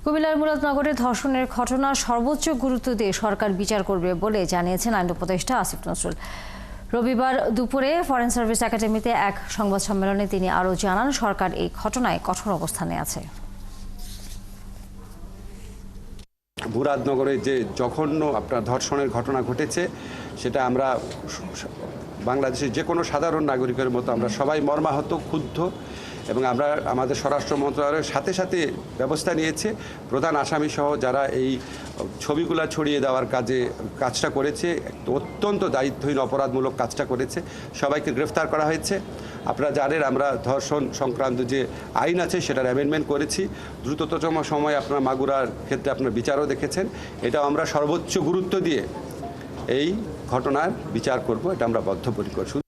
কুমিল্লার মুরাদনগরে ধর্ষণের ঘটনা সর্বোচ্চ গুরুত্ব দিয়ে সরকার বিচার করবে বলে জানিয়েছেন আইন উপদেষ্টা আসিফ নজরুল। রবিবার দুপুরে ফরেন সার্ভিস একাডেমিতে এক সংবাদ সম্মেলনে তিনি আরও জানান, সরকার এই ঘটনায় কঠোর অবস্থানে আছে। মুরাদনগরে যে জঘন্য ধর্ষণের ঘটনা ঘটেছে, সেটা আমরা বাংলাদেশের যে কোনো সাধারণ নাগরিকের মতো আমরা সবাই মর্মাহত, ক্ষুব্ধ, এবং আমরা আমাদের স্বরাষ্ট্র মন্ত্রণালয়ের সাথে সাথে ব্যবস্থা নিয়েছে। প্রধান আসামি সহ যারা এই ছবিগুলো ছড়িয়ে দেওয়ার কাজটা করেছে, অত্যন্ত দায়িত্বহীন অপরাধমূলক কাজটা করেছে, সবাইকে গ্রেফতার করা হয়েছে। আপনারা জানেন আমরা ধর্ষণ সংক্রান্ত যে আইন আছে সেটার অ্যামেন্ডমেন্ট করেছি। দ্রুততম সময়ে আপনারা মাগুরার ক্ষেত্রে আপনার বিচারও দেখেছেন। এটাও আমরা সর্বোচ্চ গুরুত্ব দিয়ে এই ঘটনার বিচার করব, এটা আমরা বদ্ধপরিকর।